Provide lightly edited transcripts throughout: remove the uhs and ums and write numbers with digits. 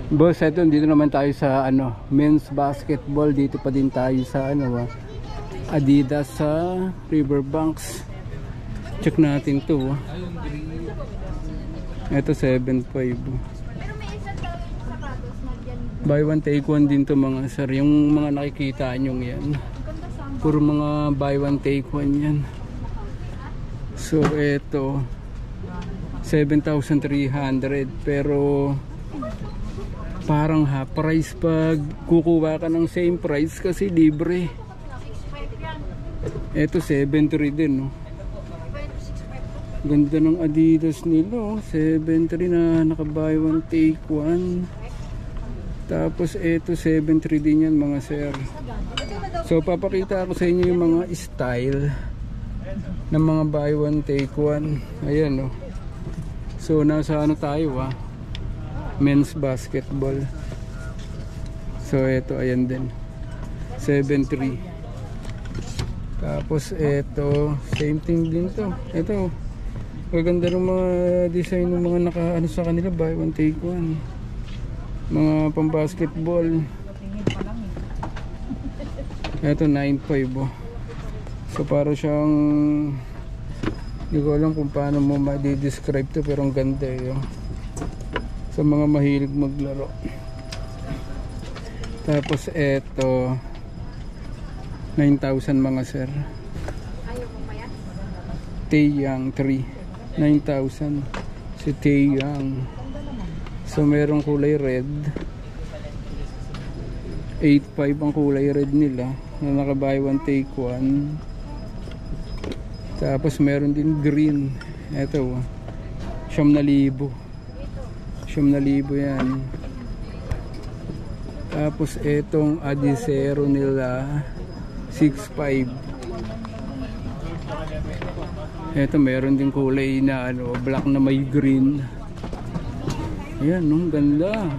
Boss, eto dito naman tayo sa men's basketball. Dito pa din tayo sa Adidas sa Riverbanks. Check natin to. Ito 7.5. Buy one take one din to mga sir. Yung mga nakikita nyo yan, puro mga buy one take one yan. So ito 7,300, pero parang half price pag kukuha ka ng same price kasi libre. Ito 7.3 din, no? Ganda ng Adidas nila, 7.3 na naka buy one take one. Tapos ito 7.3 din yan mga sir. So papakita ko sa inyo yung mga style ng mga buy one take one. Ayan, no? So nasa tayo men's basketball. So ito ayan din 7.3. Tapos ito same thing din to. Ito maganda ng mga design ng mga naka sa kanila, buy one take one, mga pang basketball. Ito 9.5. So para siyang, hindi ko alam kung paano mo ma-describe to, pero ang ganda sa mga mahilig maglaro. Tapos eto 9,000 mga sir. Taeyang 3 9,000 si Taeyang. So merong kulay red, 8.5 ang kulay red nila na naka buy one take one. Tapos meron din green. Eto 9,000 yan. Tapos etong Adizero nila 6.5. Eto meron din kulay na black na may green. Ayan, ganda.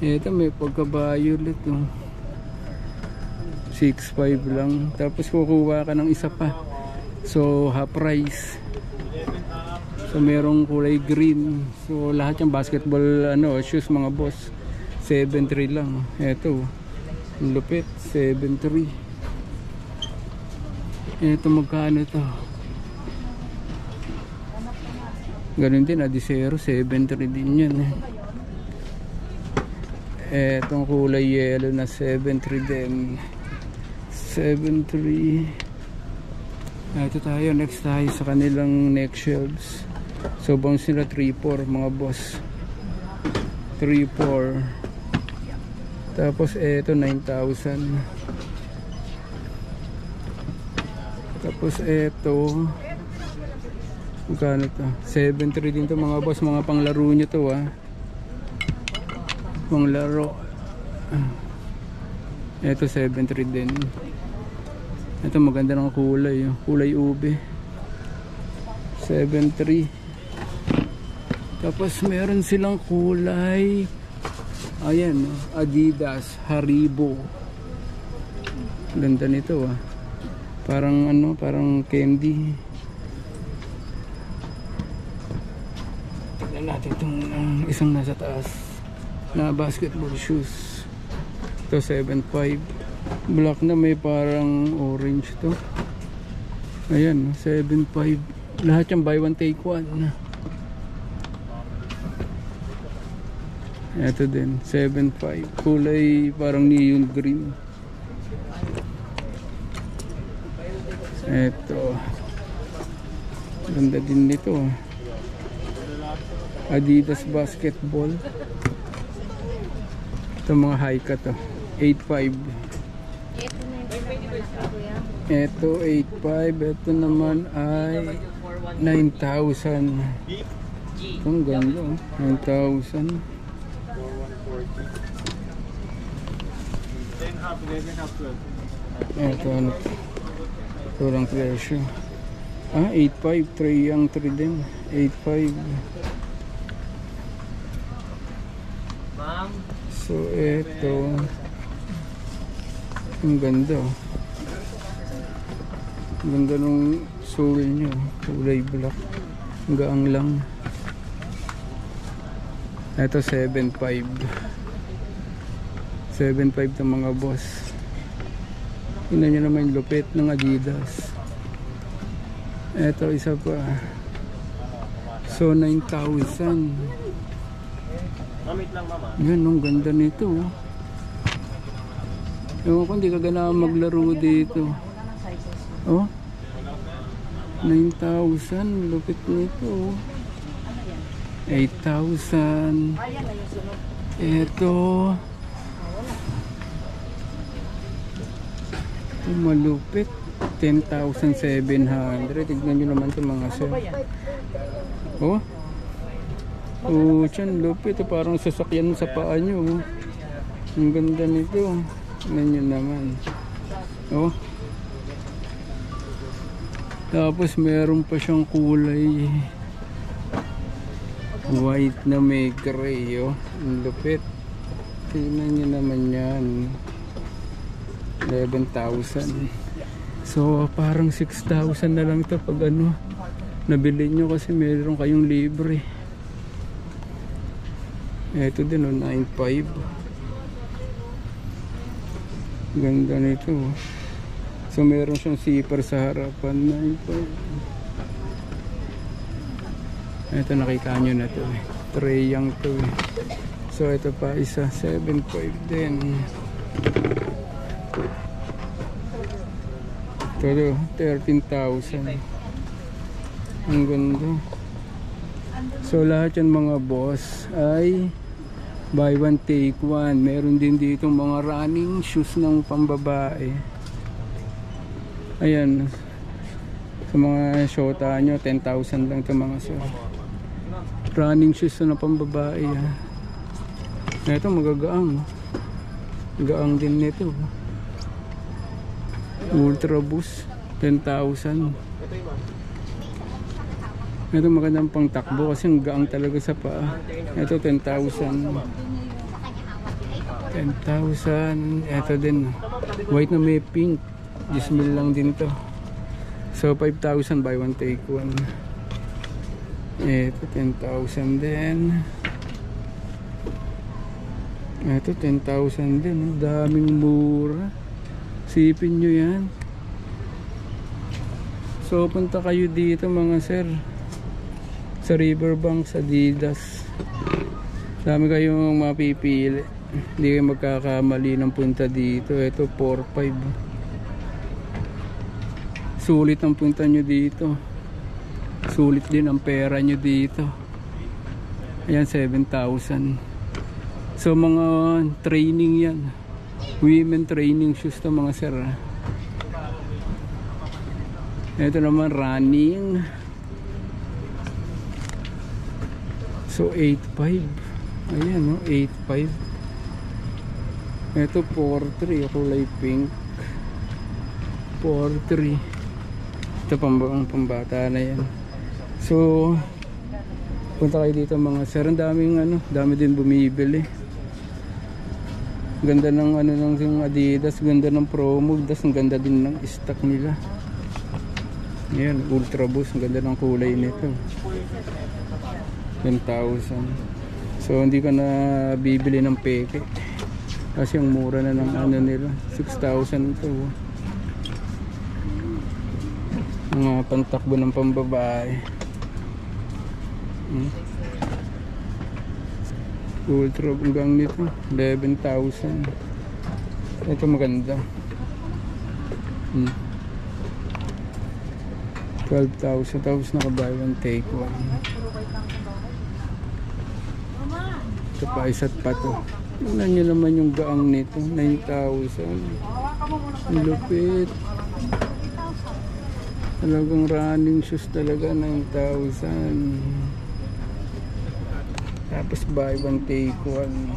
Eto may pagka-violet, 6.5 lang. Tapos kukuha ka ng isa pa, so half price. So merong kulay green. So lahat yung basketball shoes mga boss, 7.3 lang. Eto lupit, 7.3. Eto magkano to? Ganun din, Adizero 7.3 din yan. Etong kulay yellow na 7.3 din, 7.3. Ito tayo, next tayo sa kanilang neck shelves. So bounce nila 3.4 mga boss, 3.4. Tapos eto 9,000. Tapos eto magkano to? 7.3 din to mga boss, mga panglaro nyo to panglaro. Eto 7.3 din. Ito maganda ng kulay, kulay ube, 7.3. Tapos meron silang kulay, ayan, Adidas Haribo. Ganda nito parang parang candy. Tignan natin itong isang nasa taas na basketball shoes. Ito 7.5, black na may parang orange to. Ayan, 7.5. Lahat yung buy one take one. Ito din 7.5, kulay parang neon green. Ito ganda din nito, Adidas basketball. Ito mga high cut 8.5. Ito 8.5. Ito naman ay 9,000. Ang ganda, 9,000. Ito ito lang presyo. 8.5. Taeyang 3 din, 8.5. So ito ang ganda, ganda nung sole nya, kulay black, gaang lang. Ito 7.5. 7.5 ng mga boss. Tingnan nyo naman yung lupit ng Adidas. Ito isa pa. So 9,000. Yan, ang ganda nito. Ewan ko, hindi ka ganahan maglaro dito. Oh, 9,000. Lupit nito. 8,000. Ito malupit. 10,700. Tignan nyo naman ito mga sir. Oh, oh, tiyan, lupit. Parang sasakyan sa paa nyo. Ang ganda nito. Tignan nyo naman. Oh, tapos meron pa siyang kulay white na may gray. Oh, ang lupit. Tignan nyo naman yan. 11,000. So parang 6,000 na lang ito pag ano nabili nyo, kasi meron kayong libre. Ito din, oh, 9,500. Ganda nito. So meron siyang zipper sa harapan. 9,500. Ito, nakita nyo na to, tray yang to. So ito pa isa, 7,500 din. Ito 13,000. Ang ganda. So lahat yan mga boss ay buy one take one. Meron din dito mga running shoes ng pambabae. Ayan, sa mga shota nyo 10,000 lang ito mga sir. Running shoes na pambabae. Ito magagaang. Gaang din nito. Ultra Boost 10,000. Ito magandang pang takbo kasi ang gaang talaga sa paa. Ito 10,000. 10,000. Ito din, white na may pink, 10,000 lang din to. So 5,000 buy one take one. Ito 10,000 din. Ito 10,000 din. Daming mura. Sipin nyo yan. So punta kayo dito mga sir, sa Riverbank, sa Adidas. Dami kayong mapipili. Hindi kayo magkakamali ng punta dito. Ito 4,500. Sulit ang punta nyo dito. Sulit din ang pera nyo dito. Ayan, 7,000. So mga training yan, women training shoes to mga sir. Ito naman running. So 8,500. Ayan, no, 8,500. Ito 4,300, kulay pink. 4,300. Ito pambata na yan. So punta kayo dito mga sir. Ang daming dami din bumibili. Ganda ng ng Adidas, ganda ng promo, ang ganda din ng stock nila. Ayan, Ultra Boost, ang ganda ng kulay nito. 10,000. So hindi ka na bibili ng peke kasi ang mura na ng nila. 6,000 ito. Mga pantakbo ng pambabae. Ultra hanggang nito 11,000. Ito maganda. 12,000. Tapos naka-buy one take one. Ito pa, isa't pa to. Tingnan nyo naman yung gaang nito, 9,000. Ang lupit. Talagang running shoes talaga, 9,000. Tapos buy one take one.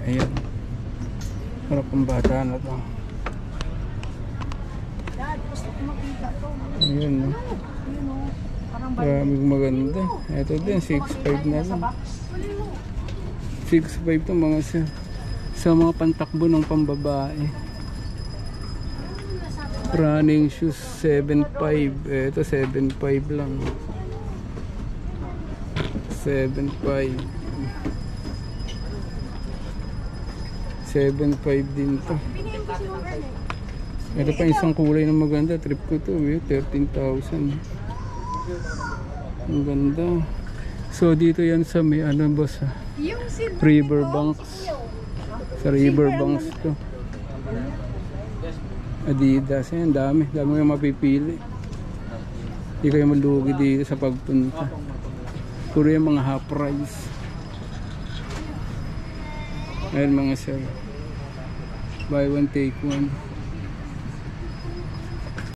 Ay, ayan. Para pang bata na to. Ayan, no? Maraming maganda. Ito din 6,500 na lang. 6,500 to mga sa mga pantakbo ng pambabae. Running shoes 7,500. Ito 7,500 lang. 7.5. 7.5 din to. Ito pa isang kulay na maganda. Trip ko to, 13,000. Ang ganda. So dito yan sa may ano boss, Riverbanks. Sa Riverbanks to. Adidas, yan dami yung mapipili. Hindi kayo malugi dito sa pagpunta. Puro yung mga half price. Ayan mga sir, buy one take one.